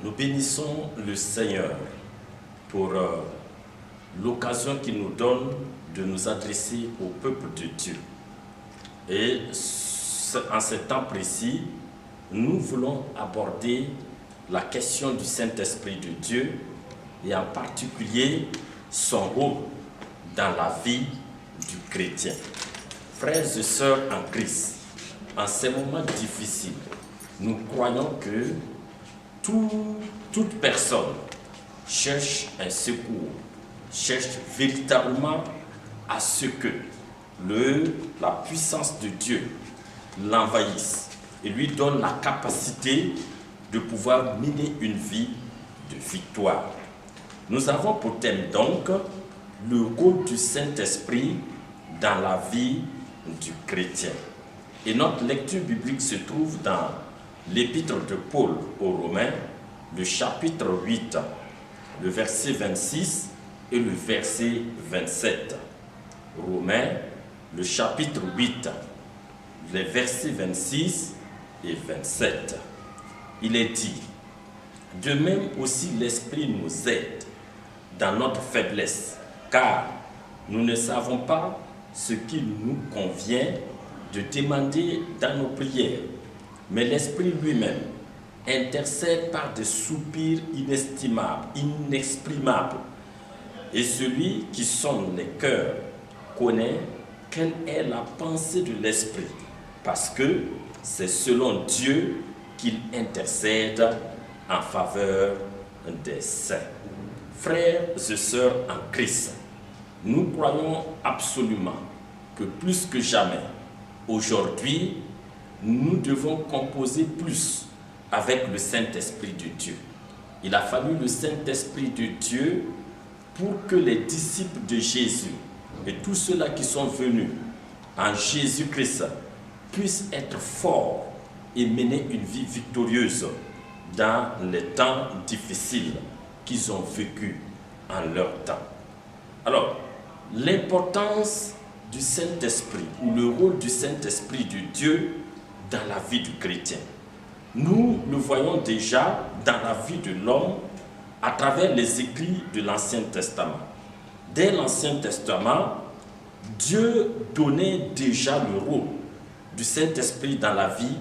Nous bénissons le Seigneur pour l'occasion qu'il nous donne de nous adresser au peuple de Dieu. Et en ce temps précis, nous voulons aborder la question du Saint-Esprit de Dieu et en particulier son rôle dans la vie du chrétien. Frères et sœurs en Christ, en ces moments difficiles, nous croyons que toute personne cherche un secours, cherche véritablement à ce que la puissance de Dieu l'envahisse et lui donne la capacité de pouvoir mener une vie de victoire. Nous avons pour thème donc le rôle du Saint-Esprit dans la vie du chrétien. Et notre lecture biblique se trouve dans l'épître de Paul aux Romains, le chapitre 8, le verset 26 et le verset 27. Romains, le chapitre 8, les versets 26 et 27. Il est dit: de même aussi l'Esprit nous aide dans notre faiblesse, car nous ne savons pas ce qu'il nous convient de demander dans nos prières, mais l'Esprit lui-même intercède par des soupirs inexprimables. Et celui qui sonde les cœurs connaît quelle est la pensée de l'Esprit, parce que c'est selon Dieu qu'il intercède en faveur des saints. Frères et sœurs en Christ, nous croyons absolument que plus que jamais, aujourd'hui, nous devons composer plus avec le Saint-Esprit de Dieu. Il a fallu le Saint-Esprit de Dieu pour que les disciples de Jésus et tous ceux-là qui sont venus en Jésus-Christ puissent être forts et mener une vie victorieuse dans les temps difficiles qu'ils ont vécus en leur temps. Alors, l'importance du Saint-Esprit ou le rôle du Saint-Esprit de Dieu dans la vie du chrétien. Nous le voyons déjà dans la vie de l'homme à travers les écrits de l'Ancien Testament. Dès l'Ancien Testament, Dieu donnait déjà le rôle du Saint-Esprit dans la vie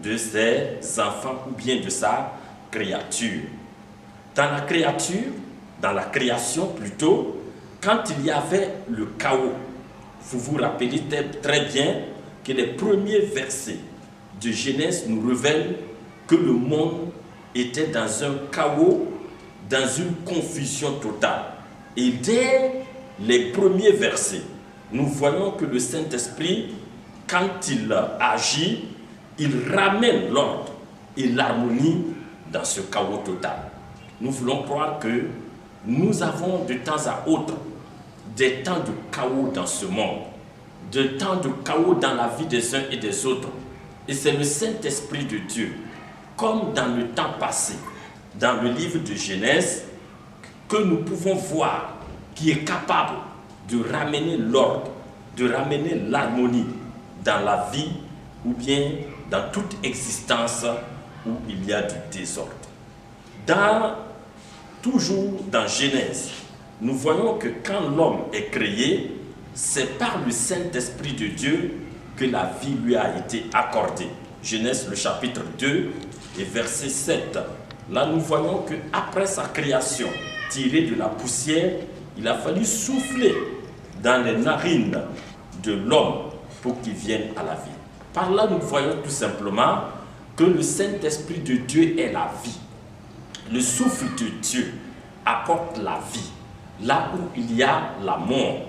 de ses enfants ou bien de sa créature. Dans la création plutôt, quand il y avait le chaos, vous vous rappelez très bien que les premiers versets de Genèse nous révèlent que le monde était dans un chaos, dans une confusion totale. Et dès les premiers versets, nous voyons que le Saint-Esprit, quand il agit, il ramène l'ordre et l'harmonie dans ce chaos total. Nous voulons croire que nous avons de temps à autre des temps de chaos dans ce monde, des temps de chaos dans la vie des uns et des autres. Et c'est le Saint-Esprit de Dieu, comme dans le temps passé, dans le livre de Genèse, que nous pouvons voir, qui est capable de ramener l'ordre, de ramener l'harmonie dans la vie ou bien dans toute existence où il y a du désordre. Toujours dans Genèse, nous voyons que quand l'homme est créé, c'est par le Saint-Esprit de Dieu que la vie lui a été accordée. Genèse le chapitre 2 et verset 7. Là nous voyons qu'après sa création, tirée de la poussière, il a fallu souffler dans les narines de l'homme pour qu'il vienne à la vie. Par là nous voyons tout simplement que le Saint-Esprit de Dieu est la vie. Le souffle de Dieu apporte la vie. Là où il y a la mort,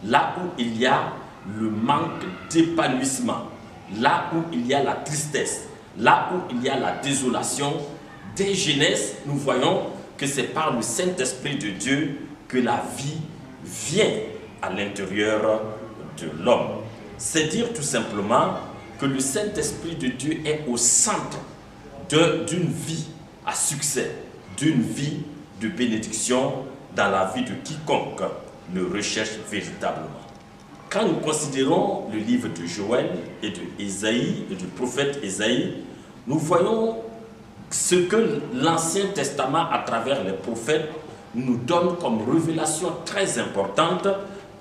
là où il y a le manque d'épanouissement, là où il y a la tristesse, là où il y a la désolation, dès Genèse, nous voyons que c'est par le Saint-Esprit de Dieu que la vie vient à l'intérieur de l'homme. C'est dire tout simplement que le Saint-Esprit de Dieu est au centre d'une vie à succès, d'une vie de bénédiction dans la vie de quiconque le recherche véritablement. Quand nous considérons le livre de Joël et de Ésaïe et du prophète Ésaïe, nous voyons ce que l'Ancien Testament, à travers les prophètes, nous donne comme révélation très importante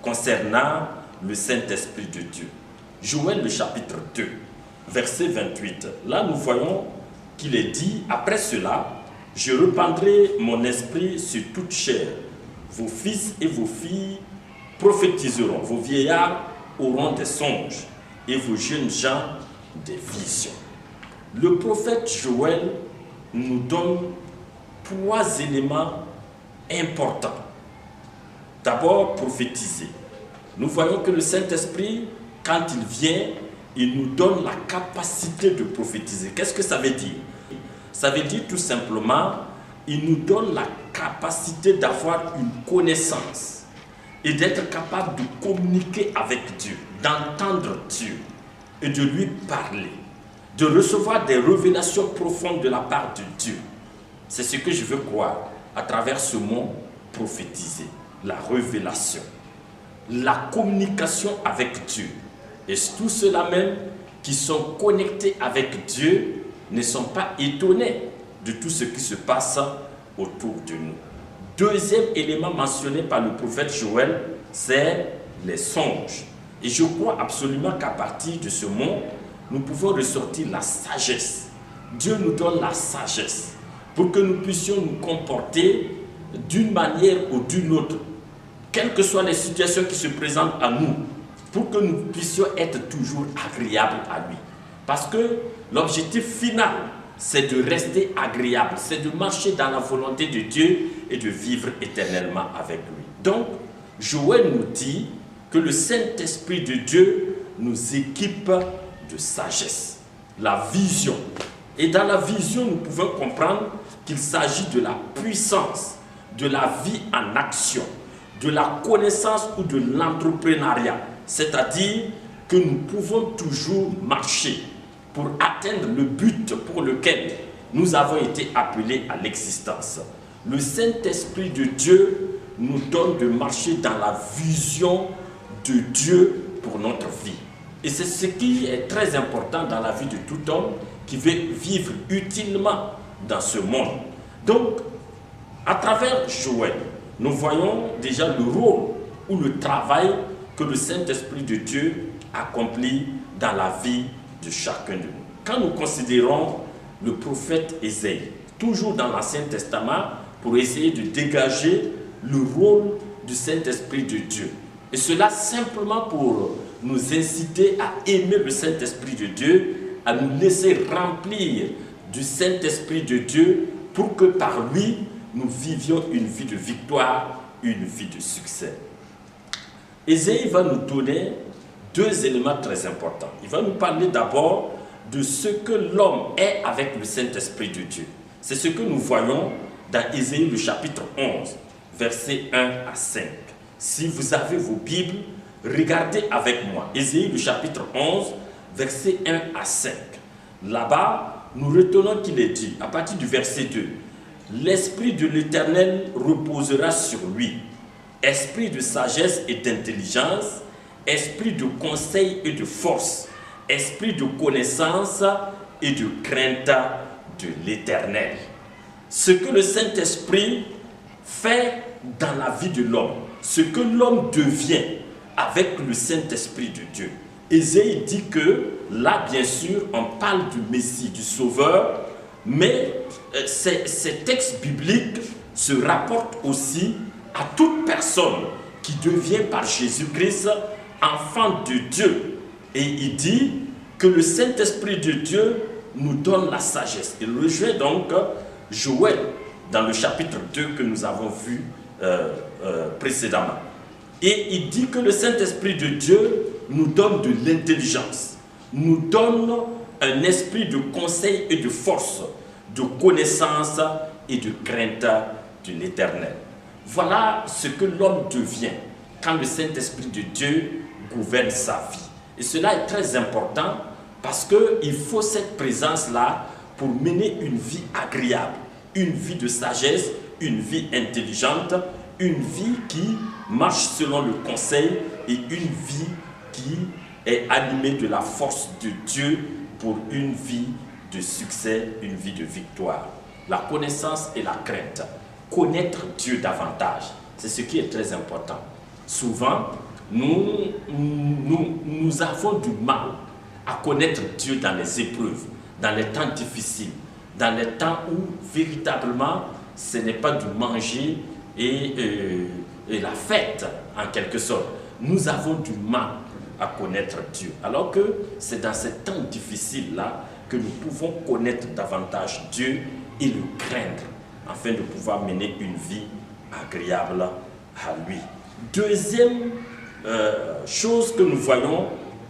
concernant le Saint-Esprit de Dieu. Joël, le chapitre 2, verset 28. Là, nous voyons qu'il est dit, après cela, je répandrai mon esprit sur toute chair. Vos fils et vos filles prophétiseront, vos vieillards auront des songes et vos jeunes gens des visions. Le prophète Joël nous donne 3 éléments importants. D'abord, prophétiser. Nous voyons que le Saint-Esprit, quand il vient, il nous donne la capacité de prophétiser. Qu'est-ce que ça veut dire? Ça veut dire tout simplement, il nous donne la capacité d'avoir une connaissance et d'être capable de communiquer avec Dieu, d'entendre Dieu et de lui parler, de recevoir des révélations profondes de la part de Dieu. C'est ce que je veux croire à travers ce mot prophétiser, la révélation, la communication avec Dieu. Et tous ceux-là même qui sont connectés avec Dieu ne sont pas étonnés de tout ce qui se passe autour de nous. Deuxième élément mentionné par le prophète Joël, c'est les songes. Et je crois absolument qu'à partir de ce mot, nous pouvons ressortir la sagesse. Dieu nous donne la sagesse pour que nous puissions nous comporter d'une manière ou d'une autre, quelles que soient les situations qui se présentent à nous, pour que nous puissions être toujours agréables à lui. Parce que l'objectif final, c'est de rester agréable, c'est de marcher dans la volonté de Dieu et de vivre éternellement avec lui. Donc, Joël nous dit que le Saint-Esprit de Dieu nous équipe de sagesse, la vision. Et dans la vision, nous pouvons comprendre qu'il s'agit de la puissance, de la vie en action, de la connaissance ou de l'entrepreneuriat. C'est-à-dire que nous pouvons toujours marcher pour atteindre le but pour lequel nous avons été appelés à l'existence. Le Saint-Esprit de Dieu nous donne de marcher dans la vision de Dieu pour notre vie. Et c'est ce qui est très important dans la vie de tout homme qui veut vivre utilement dans ce monde. Donc, à travers Joël, nous voyons déjà le rôle ou le travail que le Saint-Esprit de Dieu accomplit dans la vie de chacun de nous. Quand nous considérons le prophète Ésaïe, toujours dans l'Ancien Testament, pour essayer de dégager le rôle du Saint-Esprit de Dieu. Et cela simplement pour nous inciter à aimer le Saint-Esprit de Dieu, à nous laisser remplir du Saint-Esprit de Dieu pour que par lui, nous vivions une vie de victoire, une vie de succès. Ésaïe va nous donner 2 éléments très importants. Il va nous parler d'abord de ce que l'homme est avec le Saint-Esprit de Dieu. C'est ce que nous voyons dans Ésaïe le chapitre 11, versets 1 à 5. Si vous avez vos Bibles, regardez avec moi. Ésaïe le chapitre 11, versets 1 à 5. Là-bas, nous retenons qu'il est dit, à partir du verset 2, « L'Esprit de l'Éternel reposera sur lui, esprit de sagesse et d'intelligence, esprit de conseil et de force, esprit de connaissance et de crainte de l'Éternel. » Ce que le Saint-Esprit fait dans la vie de l'homme, ce que l'homme devient avec le Saint-Esprit de Dieu. Ésaïe dit que, là bien sûr, on parle du Messie, du Sauveur, mais ces textes bibliques se rapportent aussi à toute personne qui devient par Jésus-Christ enfant de Dieu. Et il dit que le Saint-Esprit de Dieu nous donne la sagesse. Il rejoint donc Joël dans le chapitre 2 que nous avons vu précédemment. Et il dit que le Saint-Esprit de Dieu nous donne de l'intelligence, nous donne un esprit de conseil et de force, de connaissance et de crainte de l'Éternel. Voilà ce que l'homme devient quand le Saint-Esprit de Dieu gouverne sa vie. Et cela est très important parce qu'il faut cette présence-là pour mener une vie agréable, une vie de sagesse, une vie intelligente, une vie qui marche selon le conseil et une vie qui est animée de la force de Dieu pour une vie de succès, une vie de victoire. La connaissance et la crainte. Connaître Dieu davantage, c'est ce qui est très important. Souvent, nous avons du mal à connaître Dieu dans les épreuves, dans les temps difficiles, dans les temps où véritablement ce n'est pas du manger et la fête en quelque sorte. Nous avons du mal à connaître Dieu. Alors que c'est dans ces temps difficiles-là que nous pouvons connaître davantage Dieu et le craindre, afin de pouvoir mener une vie agréable à lui. Deuxième chose que nous voyons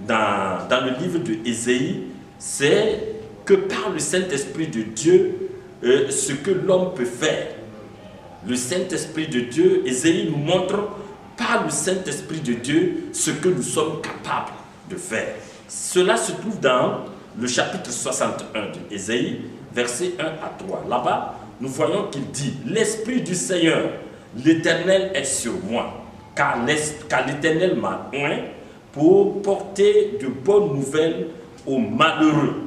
dans le livre de Ésaïe, c'est que par le Saint-Esprit de Dieu, ce que l'homme peut faire. Le Saint-Esprit de Dieu, Ésaïe nous montre par le Saint-Esprit de Dieu ce que nous sommes capables de faire. Cela se trouve dans le chapitre 61 de Ésaïe, versets 1 à 3. Là-bas, nous voyons qu'il dit « L'Esprit du Seigneur, l'Éternel est sur moi, car l'Éternel m'a oint pour porter de bonnes nouvelles aux malheureux.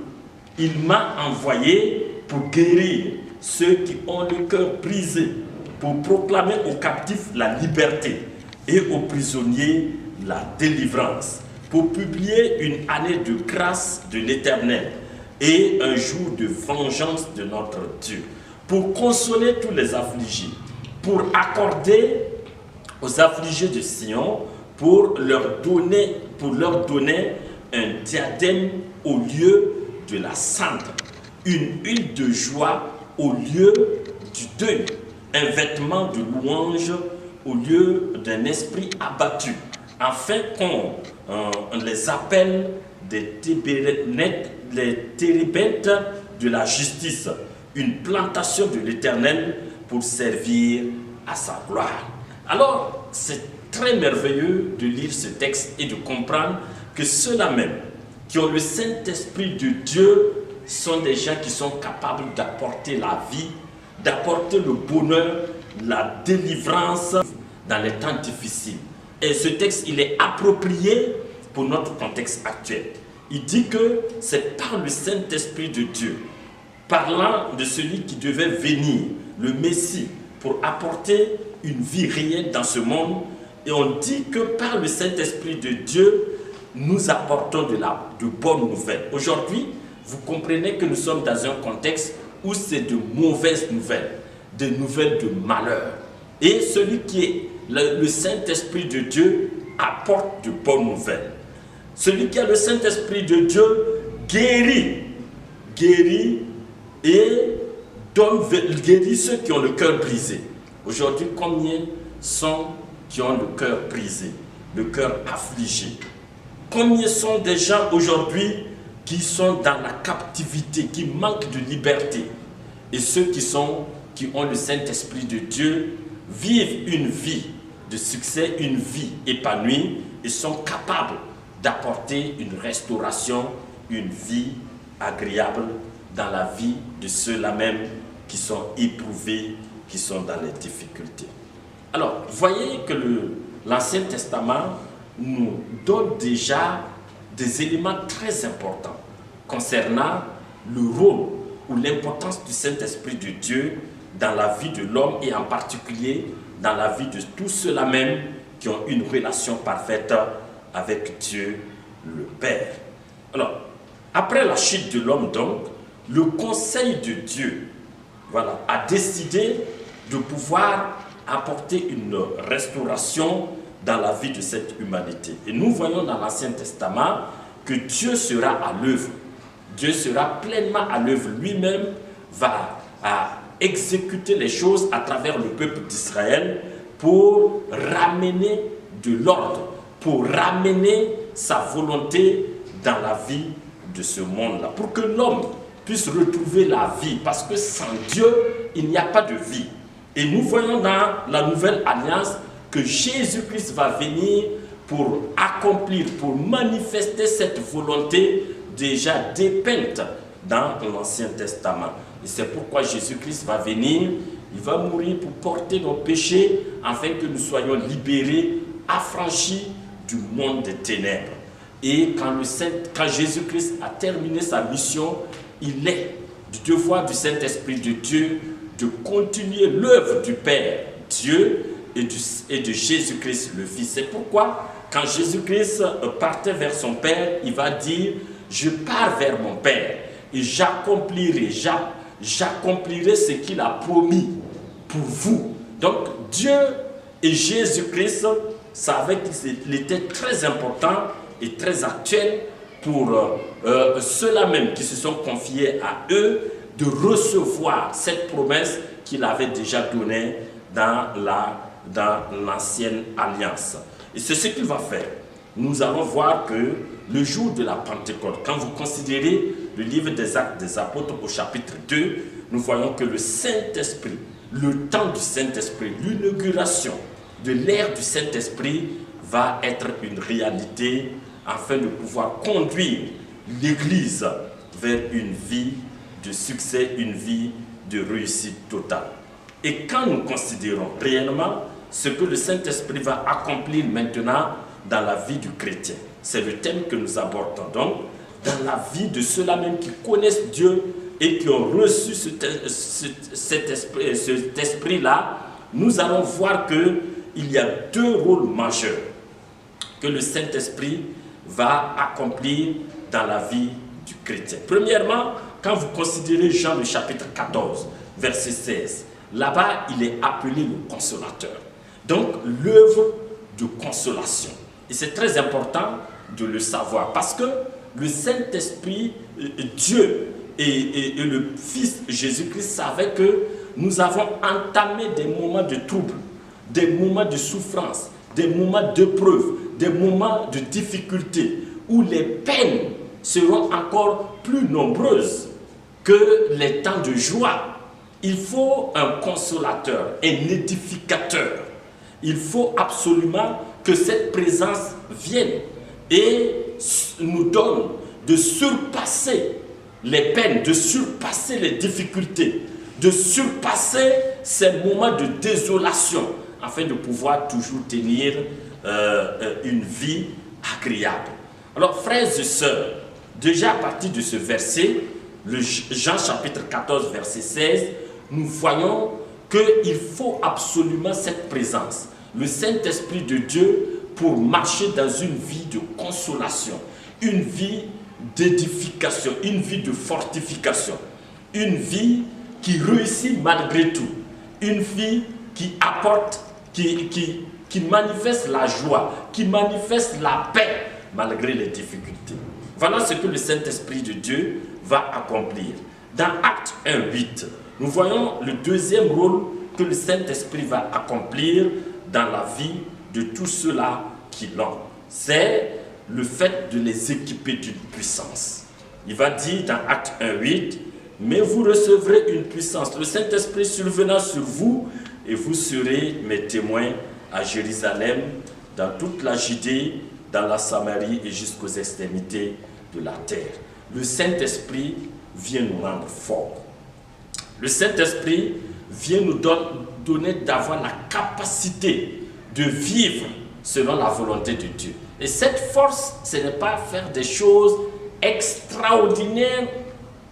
Il m'a envoyé pour guérir ceux qui ont le cœur brisé, pour proclamer aux captifs la liberté et aux prisonniers la délivrance, pour publier une année de grâce de l'Éternel et un jour de vengeance de notre Dieu, pour consoler tous les affligés, pour accorder aux affligés de Sion, pour leur donner un diadème au lieu de la cendre, une huile de joie au lieu du deuil, un vêtement de louange au lieu d'un esprit abattu, afin qu'on les appelle les térébintes de la justice, une plantation de l'Éternel pour servir à sa gloire. Alors, c'est très merveilleux de lire ce texte et de comprendre que ceux-là même qui ont le Saint-Esprit de Dieu sont des gens qui sont capables d'apporter la vie, d'apporter le bonheur, la délivrance dans les temps difficiles. Et ce texte, il est approprié pour notre contexte actuel. Il dit que c'est par le Saint-Esprit de Dieu, parlant de celui qui devait venir, le Messie, pour apporter une vie réelle dans ce monde. Et on dit que par le Saint-Esprit de Dieu, nous apportons de bonnes nouvelles. Aujourd'hui, vous comprenez que nous sommes dans un contexte où c'est de mauvaises nouvelles, des nouvelles de malheur. Et celui qui est le Saint-Esprit de Dieu apporte de bonnes nouvelles. Celui qui a le Saint-Esprit de Dieu guérit et guérit ceux qui ont le cœur brisé. Aujourd'hui, combien sont qui ont le cœur brisé, le cœur affligé? Combien sont des gens aujourd'hui qui sont dans la captivité, qui manquent de liberté? Et ceux qui ont le Saint-Esprit de Dieu vivent une vie de succès, une vie épanouie et sont capables d'apporter une restauration, une vie agréable dans la vie de ceux-là même qui sont éprouvés, qui sont dans les difficultés. Alors, voyez que l'Ancien Testament nous donne déjà des éléments très importants concernant le rôle ou l'importance du Saint-Esprit de Dieu dans la vie de l'homme et en particulier dans la vie de tous ceux-là même qui ont une relation parfaite avec Dieu le Père. Alors, après la chute de l'homme donc, le Conseil de Dieu a décidé de pouvoir apporter une restauration dans la vie de cette humanité. Et nous voyons dans l'Ancien Testament que Dieu sera à l'œuvre. Dieu sera pleinement à l'œuvre. Lui-même va exécuter les choses à travers le peuple d'Israël pour ramener de l'ordre, pour ramener sa volonté dans la vie de ce monde-là, pour que l'homme puisse retrouver la vie, parce que sans Dieu, il n'y a pas de vie. Et nous voyons dans la Nouvelle Alliance que Jésus-Christ va venir pour accomplir, pour manifester cette volonté déjà dépeinte dans l'Ancien Testament. Et c'est pourquoi Jésus-Christ va venir, il va mourir pour porter nos péchés, afin que nous soyons libérés, affranchis du monde des ténèbres. Et quand Jésus-Christ a terminé sa mission, il est du devoir du Saint-Esprit de Dieu de continuer l'œuvre du Père, Dieu, et de Jésus-Christ le Fils. C'est pourquoi, quand Jésus-Christ partait vers son Père, il va dire, je pars vers mon Père et j'accomplirai ce qu'il a promis pour vous. Donc, Dieu et Jésus-Christ savaient qu'il était très important et très actuel pour ceux-là même qui se sont confiés à eux de recevoir cette promesse qu'il avait déjà donnée dans l'ancienne alliance. Et c'est ce qu'il va faire. Nous allons voir que le jour de la Pentecôte, quand vous considérez le livre des Actes des Apôtres au chapitre 2, nous voyons que le Saint-Esprit, le temps du Saint-Esprit, l'inauguration de l'ère du Saint-Esprit va être une réalité afin de pouvoir conduire l'Église vers une vie de succès, une vie de réussite totale. Et quand nous considérons réellement ce que le Saint-Esprit va accomplir maintenant dans la vie du chrétien, c'est le thème que nous abordons. Donc, dans la vie de ceux-là même qui connaissent Dieu et qui ont reçu cet esprit-là, nous allons voir qu'il y a deux rôles majeurs que le Saint-Esprit va accomplir dans la vie du chrétien. Premièrement, quand vous considérez Jean le chapitre 14, verset 16, là-bas, il est appelé le consolateur. Donc, l'œuvre de consolation. Et c'est très important de le savoir parce que le Saint-Esprit, Dieu et le Fils Jésus-Christ savaient que nous avons entamé des moments de trouble, des moments de souffrance, des moments d'épreuve, des moments de difficulté où les peines seront encore plus nombreuses que les temps de joie. Il faut un consolateur, un édificateur. Il faut absolument que cette présence vienne et nous donne de surpasser les peines, de surpasser les difficultés, de surpasser ces moments de désolation afin de pouvoir toujours tenir une vie agréable. Alors, frères et sœurs, déjà à partir de ce verset, Jean chapitre 14, verset 16, nous voyons qu'il faut absolument cette présence, le Saint-Esprit de Dieu, pour marcher dans une vie de consolation, une vie d'édification, une vie de fortification, une vie qui réussit malgré tout, une vie qui apporte, qui manifeste la joie, qui manifeste la paix malgré les difficultés. Voilà ce que le Saint-Esprit de Dieu va accomplir. Dans Acte 1:8, nous voyons le deuxième rôle que le Saint-Esprit va accomplir dans la vie de tous ceux-là qui l'ont. C'est le fait de les équiper d'une puissance. Il va dire dans Acte 1:8, « Mais vous recevrez une puissance, le Saint-Esprit survenant sur vous, et vous serez mes témoins à Jérusalem, dans toute la Judée, dans la Samarie et jusqu'aux extrémités de la terre. » Le Saint-Esprit vient nous rendre forts. Le Saint-Esprit vient nous donner d'avoir la capacité de vivre selon la volonté de Dieu. Et cette force, ce n'est pas faire des choses extraordinaires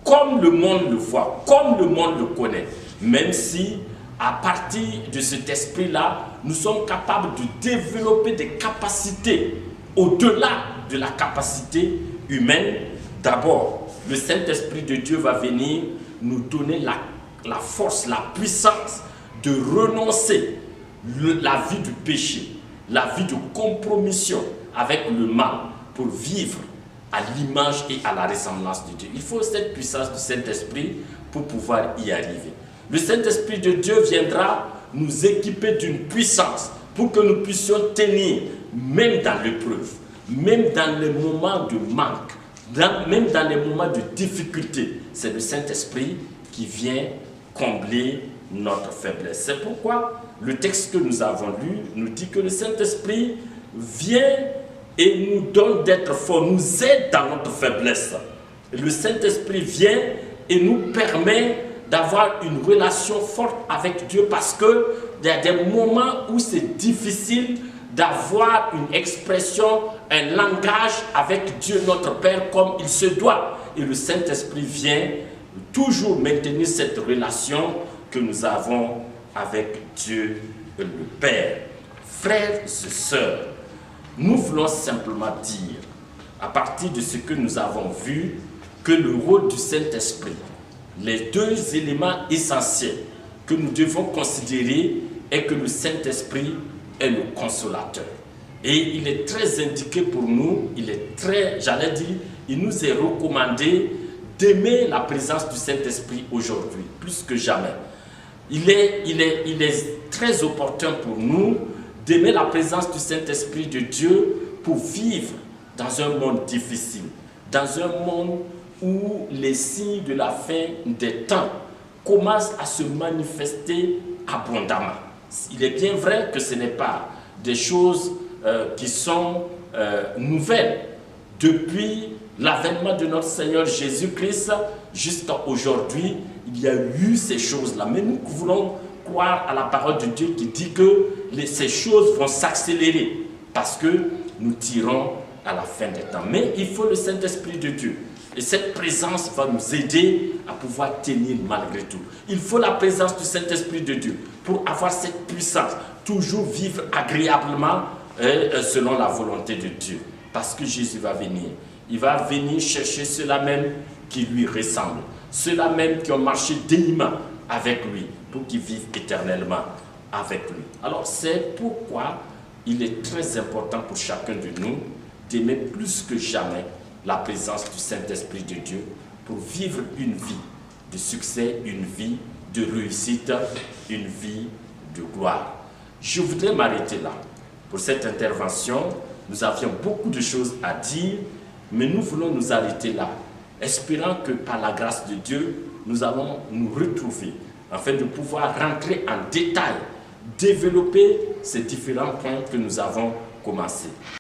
comme le monde le voit, comme le monde le connaît. Même si, à partir de cet esprit-là, nous sommes capables de développer des capacités au-delà de la capacité humaine. D'abord, le Saint-Esprit de Dieu va venir nous donner la force, la puissance de renoncer la vie du péché, la vie de compromission avec le mal pour vivre à l'image et à la ressemblance de Dieu. Il faut cette puissance du Saint-Esprit pour pouvoir y arriver. Le Saint-Esprit de Dieu viendra nous équiper d'une puissance pour que nous puissions tenir, même dans l'épreuve, même dans les moments de manque, même dans les moments de difficulté. C'est le Saint-Esprit qui vient combler notre faiblesse. C'est pourquoi le texte que nous avons lu nous dit que le Saint-Esprit vient et nous donne d'être forts, nous aide dans notre faiblesse. Le Saint-Esprit vient et nous permet d'avoir une relation forte avec Dieu parce qu'il y a des moments où c'est difficile d'avoir une expression, un langage avec Dieu notre Père comme il se doit. et le Saint-Esprit vient toujours maintenir cette relation que nous avons avec Dieu le Père. Frères et sœurs, nous voulons simplement dire, à partir de ce que nous avons vu, que le rôle du Saint-Esprit, les deux éléments essentiels que nous devons considérer est que le Saint-Esprit est le consolateur. Et il est très indiqué pour nous, il est très, j'allais dire, il nous est recommandé d'aimer la présence du Saint-Esprit aujourd'hui, plus que jamais. Il est très opportun pour nous d'aimer la présence du Saint-Esprit de Dieu pour vivre dans un monde difficile, dans un monde où les signes de la fin des temps commencent à se manifester abondamment. Il est bien vrai que ce n'est pas des choses qui sont nouvelles. Depuis l'avènement de notre Seigneur Jésus-Christ jusqu'à aujourd'hui, il y a eu ces choses-là. Mais nous voulons croire à la parole de Dieu qui dit que ces choses vont s'accélérer parce que nous tirons à la fin des temps. Mais il faut le Saint-Esprit de Dieu. Et cette présence va nous aider à pouvoir tenir malgré tout. Il faut la présence du Saint-Esprit de Dieu pour avoir cette puissance, toujours vivre agréablement selon la volonté de Dieu. Parce que Jésus va venir. Il va venir chercher ceux-là même qui lui ressemblent. Ceux-là même qui ont marché dignement avec lui pour qu'ils vivent éternellement avec lui. Alors c'est pourquoi il est très important pour chacun de nous d'aimer plus que jamais la présence du Saint-Esprit de Dieu pour vivre une vie de succès, une vie de réussite, une vie de gloire. Je voudrais m'arrêter là. Pour cette intervention, nous avions beaucoup de choses à dire, mais nous voulons nous arrêter là, espérant que par la grâce de Dieu, nous allons nous retrouver afin de pouvoir rentrer en détail, développer ces différents points que nous avons commencés.